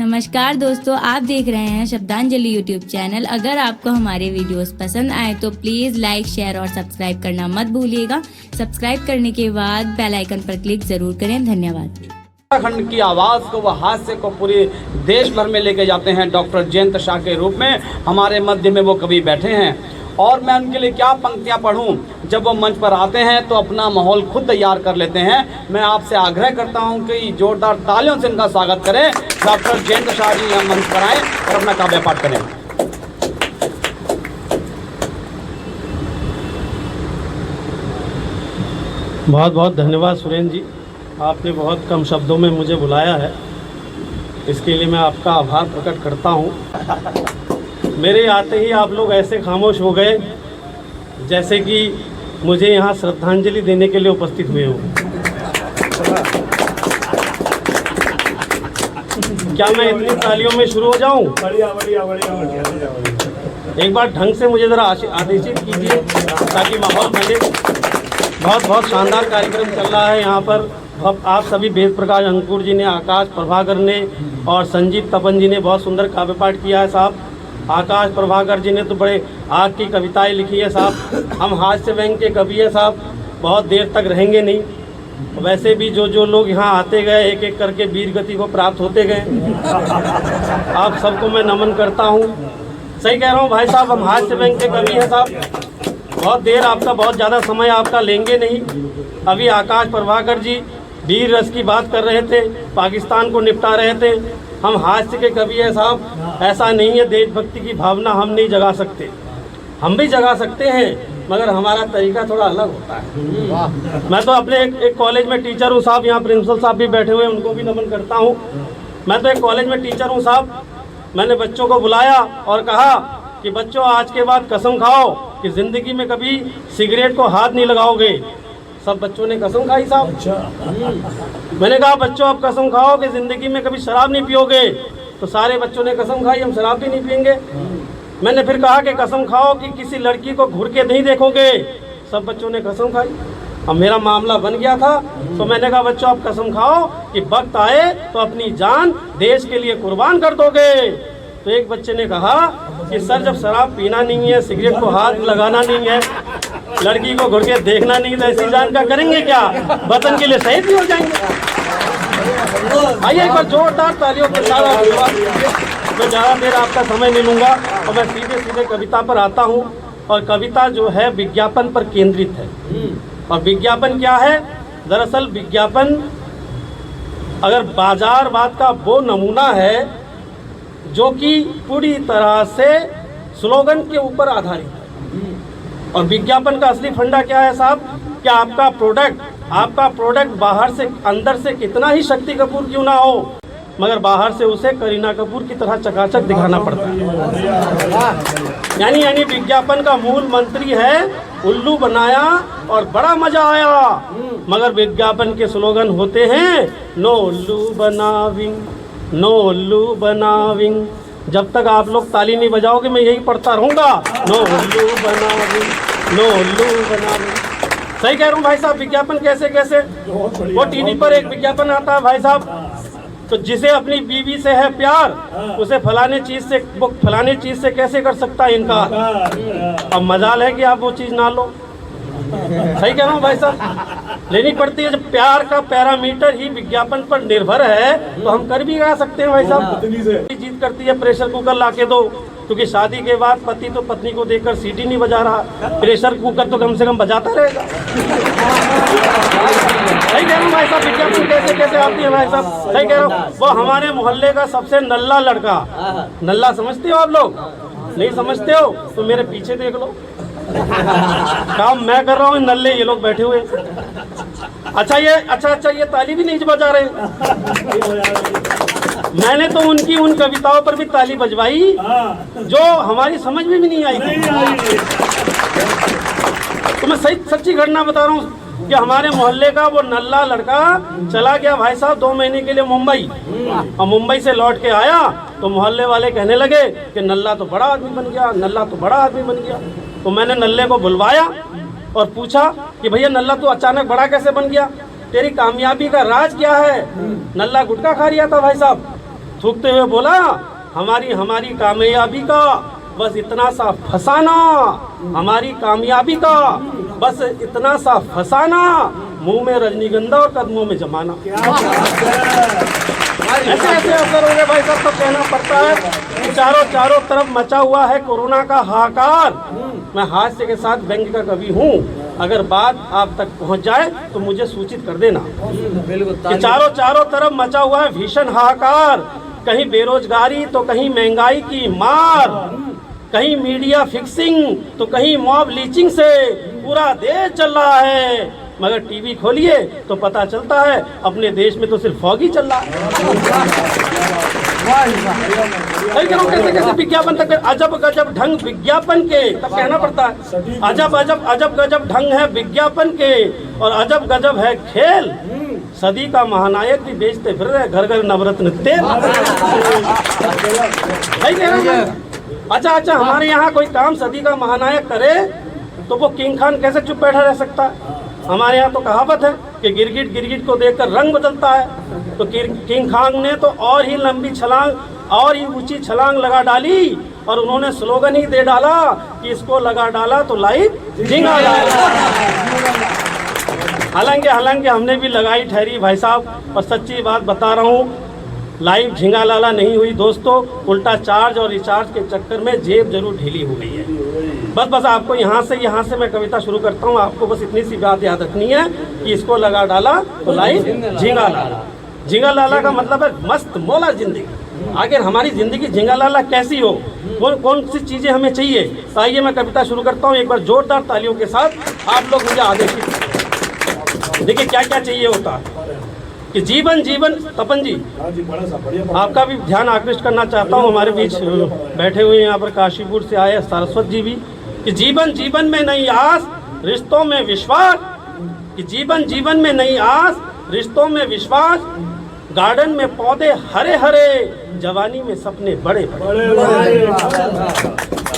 नमस्कार दोस्तों, आप देख रहे हैं शब्दांजलि यूट्यूब चैनल। अगर आपको हमारे वीडियोस पसंद आए तो प्लीज़ लाइक, शेयर और सब्सक्राइब करना मत भूलिएगा। सब्सक्राइब करने के बाद बेल आइकन पर क्लिक ज़रूर करें। धन्यवाद। उत्तराखंड की आवाज़ को व हास्य को पूरे देश भर में लेके जाते हैं डॉक्टर जयंत शाह के रूप में। हमारे मध्य में वो कवि बैठे हैं और मैं उनके लिए क्या पंक्तियां पढ़ूं। जब वो मंच पर आते हैं तो अपना माहौल खुद तैयार कर लेते हैं। मैं आपसे आग्रह करता हूं कि जोरदार तालियों से इनका स्वागत करें। डॉक्टर जयंत शाह जी यहाँ मंच पर आएँ और अपना काव्य पाठ करें। बहुत बहुत धन्यवाद सुरेंद्र जी, आपने बहुत कम शब्दों में मुझे बुलाया है, इसके लिए मैं आपका आभार प्रकट करता हूँ। मेरे आते ही आप लोग ऐसे खामोश हो गए जैसे कि मुझे यहाँ श्रद्धांजलि देने के लिए उपस्थित हुए हो। क्या मैं इतनी तालियों में शुरू हो जाऊँ? बढ़िया बढ़िया बढ़िया बढ़िया। एक बार ढंग से मुझे ज़रा आदेशित कीजिए ताकि माहौल बने। बहुत बहुत शानदार कार्यक्रम चल रहा है यहाँ पर। आप सभी वेद प्रकाश अंकुर जी ने, आकाश प्रभाकर ने और संजीत तपन जी ने बहुत सुंदर काव्य पाठ किया है साहब। आकाश प्रभाकर जी ने तो बड़े आग की कविताएं लिखी है साहब। हम हास्य व्यंग के कवि है साहब, बहुत देर तक रहेंगे नहीं। वैसे भी जो लोग यहाँ आते गए एक एक करके वीर गति को प्राप्त होते गए। आप सबको मैं नमन करता हूँ। सही कह रहा हूँ भाई साहब, हम हास्य व्यंग के कवि हैं साहब। बहुत देर आपका, बहुत ज़्यादा समय आपका लेंगे नहीं। अभी आकाश प्रभाकर जी वीर रस की बात कर रहे थे, पाकिस्तान को निपटा रहे थे। हम हास्य के कवि हैं साहब। ऐसा नहीं है देशभक्ति की भावना हम नहीं जगा सकते, हम भी जगा सकते हैं, मगर हमारा तरीका थोड़ा अलग होता है। मैं तो अपने एक कॉलेज में टीचर हूँ साहब। यहाँ प्रिंसिपल साहब भी बैठे हुए हैं, उनको भी नमन करता हूँ। मैं तो एक कॉलेज में टीचर हूँ साहब। मैंने बच्चों को बुलाया और कहा कि बच्चों, आज के बाद कसम खाओ कि ज़िंदगी में कभी सिगरेट को हाथ नहीं लगाओगे। सब बच्चों ने कसम खाई साहब। मैंने कहा बच्चों, आप कसम खाओ कि ज़िंदगी में कभी शराब नहीं पियोगे। तो सारे बच्चों ने कसम खाई, हम शराब भी नहीं पियेंगे। मैंने फिर कहा कि कसम खाओ कि किसी लड़की को घूर के नहीं देखोगे। सब बच्चों ने कसम खाई। अब मेरा मामला बन गया था, तो मैंने कहा बच्चों, आप कसम खाओ कि वक्त आए तो अपनी जान देश के लिए कुर्बान कर दोगे। तो एक बच्चे ने कहा कि सर, जब शराब पीना नहीं है, सिगरेट को हाथ लगाना नहीं है, लड़की को घुर के देखना नहीं, तो ऐसी जान का करेंगे क्या? वतन के लिए शहीद भी हो जाएंगे। आइए एक बार जोरदार तालियों के साथ धन्यवाद। मैं ज़्यादा देर आपका समय नहीं लूँगा और मैं सीधे सीधे कविता पर आता हूँ। और कविता जो है विज्ञापन पर केंद्रित है। और विज्ञापन क्या है? दरअसल विज्ञापन अगर बाजारवाद का वो नमूना है जो कि पूरी तरह से स्लोगन के ऊपर आधारित है। और विज्ञापन का असली फंडा क्या है साहब? कि आपका प्रोडक्ट बाहर से अंदर से कितना ही शक्ति कपूर क्यों ना हो, मगर बाहर से उसे करीना कपूर की तरह चकाचक दिखाना पड़ता है। यानी विज्ञापन का मूल मंत्री है उल्लू बनाया और बड़ा मजा आया। मगर विज्ञापन के स्लोगन होते हैं नो उल्लू बनाविंग, नो उल्लू बनाविंग। जब तक आप लोग ताली नहीं बजाओगे मैं यही पढ़ता रहूँगा, नो उल्लू बनाविंग, नो उल्लू बनाविंग। सही कह रहा हूँ भाई साहब। विज्ञापन कैसे कैसे, वो टीवी पर एक विज्ञापन आता है भाई साहब, तो जिसे अपनी बीवी से है प्यार, उसे फलाने चीज़ से कैसे कर सकता है इनकार। अब मजाल है कि आप वो चीज़ ना लो। सही कह रहा हूँ भाई साहब, लेनी पड़ती है। जब प्यार का पैरामीटर ही विज्ञापन पर निर्भर है तो हम कर भी गा सकते हैं भाई साहब। जीत करती है प्रेशर कुकर ला के दो, क्योंकि शादी के बाद पति तो पत्नी को देखकर सीटी नहीं बजा रहा, प्रेशर कुकर तो कम से कम बजाता रहेगा। सही कह रहा हूँ भाई साहब। विज्ञापन कैसे कैसे आती है भाई साहब। सही कह रहा हूँ। वो हमारे मोहल्ले का सबसे नल्ला लड़का, नल्ला समझते हो आप लोग? नहीं समझते हो तो मेरे पीछे देख लो, काम मैं कर रहा हूँ, नल्ले ये लोग बैठे हुए। अच्छा ये ताली भी नहीं बजा रहे। मैंने तो उनकी उन कविताओं पर भी ताली बजवाई जो हमारी समझ में भी नहीं आई थी। तो मैं सच्ची घटना बता रहा हूँ कि हमारे मोहल्ले का वो नल्ला लड़का चला गया भाई साहब 2 महीने के लिए मुंबई। और मुंबई से लौट के आया तो मोहल्ले वाले कहने लगे कि नल्ला तो बड़ा आदमी बन गया, नल्ला तो बड़ा आदमी बन गया। तो मैंने नल्ले को बुलवाया और पूछा कि भैया नल्ला तो अचानक बड़ा कैसे बन गया, तेरी कामयाबी का राज क्या है? नल्ला गुटखा खा रहा था भाई साहब। थूकते हुए बोला, हमारी कामयाबी का बस इतना सा फसाना, हमारी कामयाबी का बस इतना सा फसाना, मुंह में रजनीगंधा और कदमों में जमाना। ऐसे ऐसे असर हो गए भाई साहब, तो कहना पड़ता है कि चारों तरफ मचा हुआ है कोरोना का हाहाकार। मैं हास्य के साथ व्यंग्य का कवि हूँ, अगर बात आप तक पहुँच जाए तो मुझे सूचित कर देना। कि चारों तरफ मचा हुआ है भीषण हाहाकार, कहीं बेरोजगारी तो कहीं महंगाई की मार, कहीं मीडिया फिक्सिंग तो कहीं मॉब लीचिंग से पूरा देश चल रहा है, मगर टीवी खोलिए तो पता चलता है अपने देश में तो सिर्फ फॉग ही चल रहा है। कैसे कैसे विज्ञापन तक अजब गजब ढंग विज्ञापन के, तब कहना पड़ता है अजब गजब ढंग है विज्ञापन के, और अजब गजब है खेल, सदी का महानायक भी बेचते फिर रहे घर घर नवरत्न तेल। अच्छा हमारे यहाँ कोई काम सदी का महानायक करे तो वो किंग खान कैसे चुप बैठा रह सकता है? हमारे यहाँ तो कहावत है कि गिरगिट को देखकर रंग बदलता है, तो किंग खान ने तो और ही लंबी छलांग और ही ऊंची छलांग लगा डाली, और उन्होंने स्लोगन ही दे डाला कि इसको लगा डाला तो लाइव झिंगा डाला। हालांकि हमने भी लगाई ठहरी भाई साहब, और सच्ची बात बता रहा हूँ, लाइव झिंगा लाला नहीं हुई दोस्तों, उल्टा चार्ज और रिचार्ज के चक्कर में जेब जरूर ढीली हो गई है। बस आपको यहाँ से मैं कविता शुरू करता हूँ। आपको बस इतनी सी बात याद रखनी है कि इसको लगा डाला तो लाइव झिंगा लाला। झिंगा लाला का मतलब है मस्त मौला जिंदगी। आखिर हमारी जिंदगी झिंगा लाला कैसी हो, कौन सी चीजें हमें चाहिए? तो आइए मैं कविता शुरू करता हूँ। एक बार जोरदार तालियों के साथ आप लोग मुझे आदेशित। देखिए क्या क्या चाहिए होता है कि जीवन तपन जी, आपका भी ध्यान आकृष्ट करना चाहता हूँ। हमारे बीच बैठे हुए यहाँ पर काशीपुर से आए सारस्वत जी भी, कि जीवन में नई आस, रिश्तों में विश्वास, कि जीवन में नई आस, रिश्तों में विश्वास, गार्डन में पौधे हरे हरे, जवानी में सपने बड़े बड़े।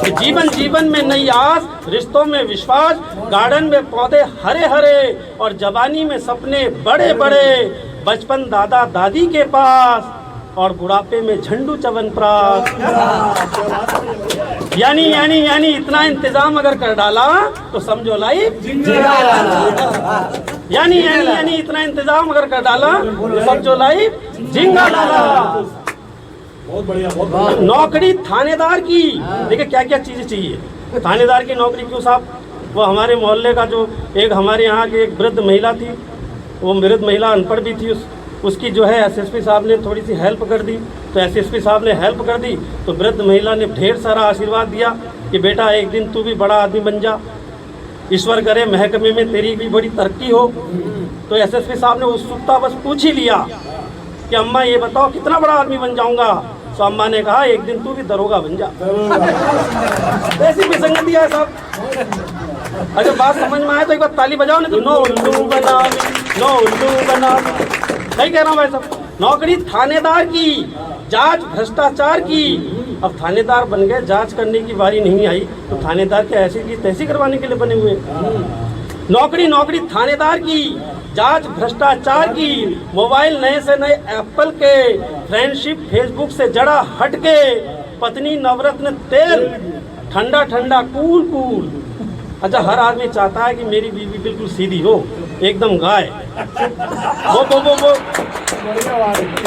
कि जीवन में नई आस, रिश्तों में विश्वास, गार्डन में पौधे हरे हरे और जवानी में सपने बड़े बड़े, बचपन दादा दादी के पास और बुढ़ापे में झंडू च्यवनप्राश। यानी इतना इंतजाम अगर कर डाला तो समझो लाइफ यानी इतना इंतजाम अगर कर डाला तो समझो लाइफ झिंगा लाला। बहुत बढ़िया। नौकरी थानेदार की, देखिए क्या क्या चीजें चाहिए थानेदार की नौकरी। क्यों साहब, वो हमारे मोहल्ले का जो एक हमारे यहाँ की एक वृद्ध महिला थी, वो वृद्ध महिला अनपढ़ भी थी, उसकी जो है एसएसपी साहब ने थोड़ी सी हेल्प कर दी। तो एसएसपी साहब ने हेल्प कर दी तो वृद्ध महिला ने ढेर सारा आशीर्वाद दिया कि बेटा एक दिन तू भी बड़ा आदमी बन जा, ईश्वर करे महकमे में तेरी भी बड़ी तरक्की हो। तो एसएसपी साहब ने उत्सुकता बस पूछ ही लिया कि अम्मा ये बताओ कितना बड़ा आदमी बन जाऊंगा? तो अम्मा ने कहा एक दिन तू भी दरोगा बन जा। ऐसी विसंगति है साहब। अगर बात समझ में आए तो एक बार ताली बजाओ, नहीं तो नो उल्लू बना। सही कह रहा हूँ भाई साहब। नौकरी थानेदार की, जांच भ्रष्टाचार की। अब थानेदार बन गए, जांच करने की बारी नहीं आई तो थानेदार क्या ऐसी की तैसी करवाने के लिए बने हुए? नौकरी थानेदार की, जांच भ्रष्टाचार की, मोबाइल नए से नए एप्पल के, फ्रेंडशिप फेसबुक से जड़ा हटके, पत्नी नवरत्न तेल, ठंडा कूल। अच्छा, हर आदमी चाहता है कि मेरी बीवी बिल्कुल सीधी हो, एकदम गाय। वो तो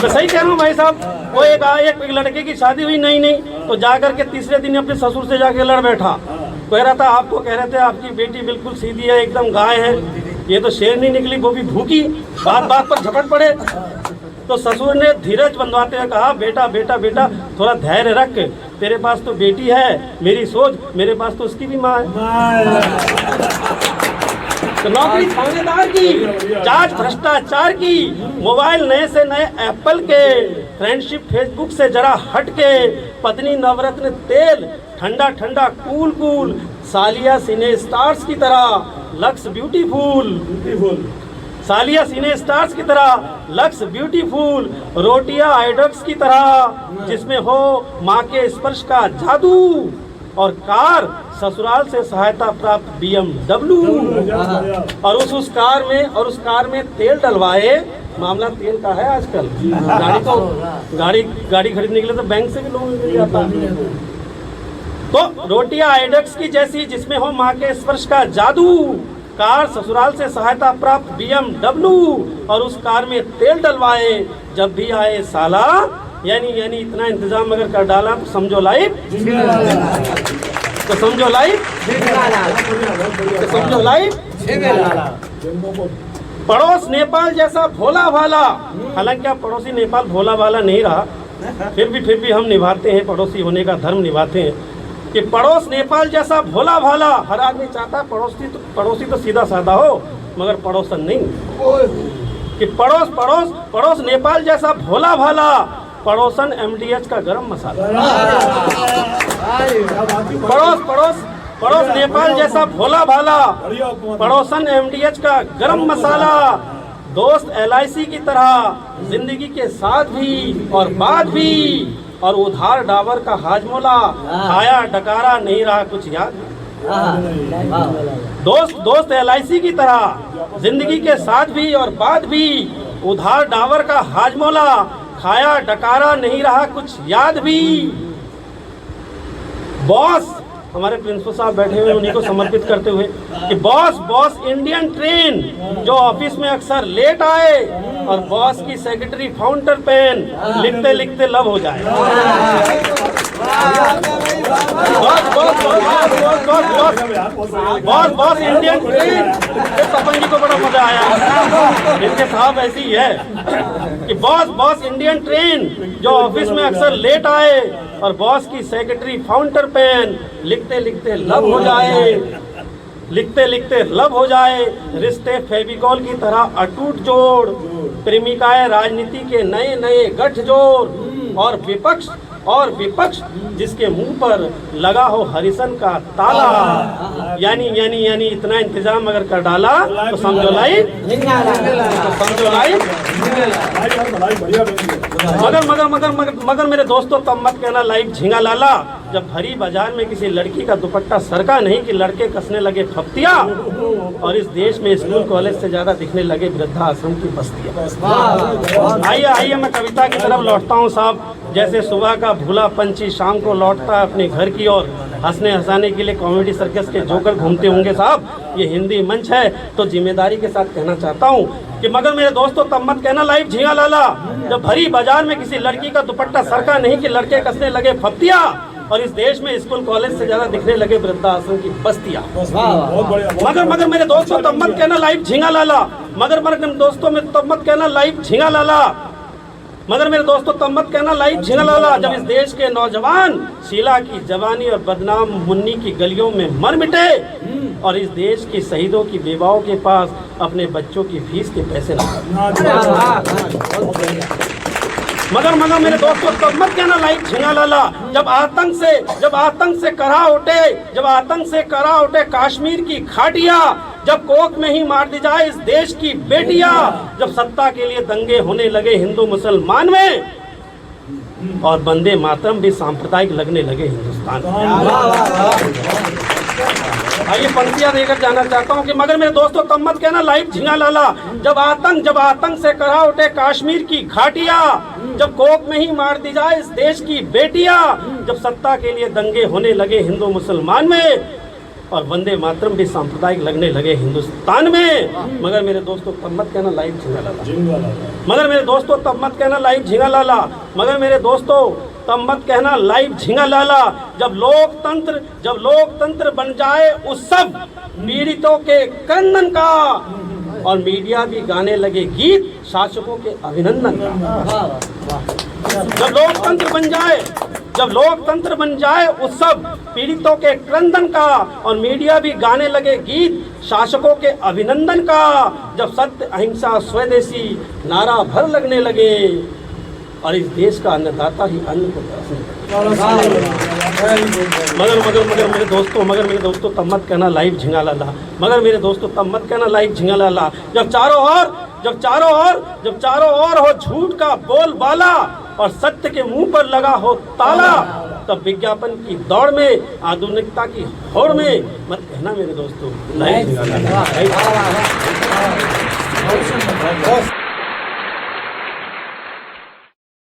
सही कह रहा हूँ भाई साहब। वो एक लड़के की शादी हुई, नहीं तो जाकर के तीसरे दिन अपने ससुर से जाके लड़ बैठा। कह रहा था आपको कह रहे थे आपकी बेटी बिल्कुल सीधी है, एकदम गाय है। ये तो शेरनी निकली, वो भी भूखी, बात पर झपट पड़े। तो ससुर ने धीरज बंधवाते हुए कहा बेटा थोड़ा धैर्य रख, तेरे पास तो बेटी है, मेरी सोच मेरे पास तो उसकी भी माँ है। तो नौकरी थानेदार की, जांच भ्रष्टाचार की, मोबाइल नए से नए एप्पल के, फ्रेंडशिप फेसबुक से जरा हटके, पत्नी नवरत्न तेल, ठंडा कूल, सालिया सिने स्टार्स की तरह लक्स ब्यूटीफुल, सालिया सिने स्टार्स की तरह लक्स ब्यूटीफुल, रोटियां आइडक्स की तरह जिसमें हो माँ के स्पर्श का जादू, और कार ससुराल से सहायता प्राप्त BMW। और उस कार में तेल डलवाए मामला तेल का है आजकल। गाड़ी खरीदने के लिए तो बैंक से भी लोन मिल जाता है। तो रोटियां आइडेक्स की जैसी जिसमें हो माँ के स्पर्श का जादू, कार ससुराल से सहायता प्राप्त BMW, और उस कार में तेल डलवाए जब भी आए साला। यानी इतना इंतजाम अगर कर डाला तो समझो लाइफ, तो समझो लाइफ। पड़ोस नेपाल जैसा भोला भाला, हालांकि अब पड़ोसी नेपाल भोला भाला नहीं रहा, फिर भी हम निभाते हैं, पड़ोसी होने का धर्म निभाते हैं कि पड़ोस नेपाल जैसा भोला भाला। हर आदमी चाहता है पड़ोसी तो सीधा साधा हो, मगर पड़ोसन नहीं। कि पड़ोस नेपाल जैसा भोला भाला, पड़ोसन MDH का गरम मसाला। पड़ोस नेपाल जैसा भोला भाला, पड़ोसन MDH का गरम मसाला। दोस्त LIC की तरह जिंदगी के साथ भी और बाद भी, और उधार डाबर का हाजमोला, खाया डकारा नहीं रहा कुछ याद। दोस्त LIC की तरह जिंदगी के साथ भी और बाद भी, उधार डाबर का हाजमोला, खाया डकारा नहीं रहा कुछ याद भी। बॉस, हमारे प्रिंसिपल साहब बैठे हुए, उन्हीं को समर्पित करते हुए कि बॉस इंडियन ट्रेन जो ऑफिस में अक्सर लेट आए, और बॉस की सेक्रेटरी फाउंटर पेन लिखते लिखते लब हो जाए। बॉस इंडियन ट्रेन, तपन जी को बड़ा मजा आया, इनके साहब ऐसी ही है कि बॉस इंडियन ट्रेन जो ऑफिस में अक्सर लेट आए, और बॉस की सेक्रेटरी फाउंटर पेन लिखते लिखते लब हो जाए, लिखते लिखते लब हो जाए। रिश्ते फेविकॉल की तरह अटूट जोड़, प्रेमिकाएं राजनीति के नए नए गठजोड़, और विपक्ष जिसके मुंह पर लगा हो हरिसन का ताला। यानी इतना इंतजाम अगर कर डाला तो समझो लाइफ, मगर मेरे दोस्तों तब मत कहना लाइफ झींगा लाला, जब भरी बाजार में किसी लड़की का दुपट्टा सरका नहीं कि लड़के कसने लगे फप्तियां, और इस देश में स्कूल कॉलेज से ज्यादा दिखने लगे वृद्धाश्रम की बस्तियां। आइए मैं कविता की तरफ लौटता हूँ साहब। जैसे सुबह का भूला पंछी शाम को लौटता है अपने घर की ओर, हंसाने के लिए कॉमेडी सर्कस के जोकर घूमते होंगे साहब। ये हिंदी मंच है तो जिम्मेदारी के साथ कहना चाहता हूँ कि मगर मेरे दोस्तों तब मत कहना लाइफ झींगा लाला, जब भरी बाजार में किसी लड़की का दुपट्टा सरका नहीं कि लड़के कसने लगे फप्तियां, और इस देश में स्कूल कॉलेज से ज्यादा दिखने लगे वृद्धाश्रम की बस्तियां। मगर मेरे दोस्तों तब मत कहना लाइफ झींगा लाला, मगर दोस्तों में तब मत कहना लाइफ झींगा लाला, मगर मेरे दोस्तों तब मत कहना लाइफ झींगा लाला, जब इस देश के नौजवान शीला की जवानी और बदनाम मुन्नी की गलियों में मर मिटे, और इस देश की शहीदों की बेवाओं के पास अपने बच्चों की फीस के पैसे मगर मेरे दोस्तों तब मत कहना लाइफ झींगा लाला, जब आतंक से करा उठे कश्मीर की खाटिया, जब कोक में ही मार दी जाए इस देश की बेटियां, जब सत्ता के लिए दंगे होने लगे हिंदू मुसलमान में, और वंदे मातरम भी सांप्रदायिक लगने लगे हिंदुस्तान में। आइए पंक्तियां देकर जाना चाहता हूँ कि मगर मेरे दोस्तों तब मत कहना लाइफ झींगा लाला, जब आतंक से करा उठे कश्मीर की घाटियां, जब कोक में ही मार दी जाए इस देश की बेटियां, जब सत्ता के लिए दंगे होने लगे हिंदू मुसलमान में, और वंदे मातरम भी सांप्रदायिक लगने लगे हिंदुस्तान में। मगर मेरे दोस्तों तब मत कहना लाइफ झींगा लाला, मगर मेरे दोस्तों तब मत कहना लाइफ झींगा लाला, मगर मेरे दोस्तों तब मत कहना लाइफ झींगा लाला, जब लोकतंत्र बन जाए उस सब पीड़ितों के क्रंदन का, और मीडिया भी गाने लगे गीत शासकों के अभिनंदन का। जब लोकतंत्र बन जाए उस सब पीड़ितों के क्रंदन का, और मीडिया भी गाने लगे गीत शासकों के अभिनंदन का, जब सत्य अहिंसा स्वदेशी नारा भर लगने लगे, और इस देश का अन्नदाता ही अन्न को तरसने मगर मेरे दोस्तों तब मत कहना लाइफ झींगा लाला, मगर मेरे दोस्तों तब मत कहना लाइफ झींगा लाला, जब चारों ओर हो झूठ का बोलबाला, और सत्य के मुंह पर लगा हो ताला, तब विज्ञापन की दौड़ में आधुनिकता की होड़ में मत कहना मेरे दोस्तों लाइफ झींगा लाला।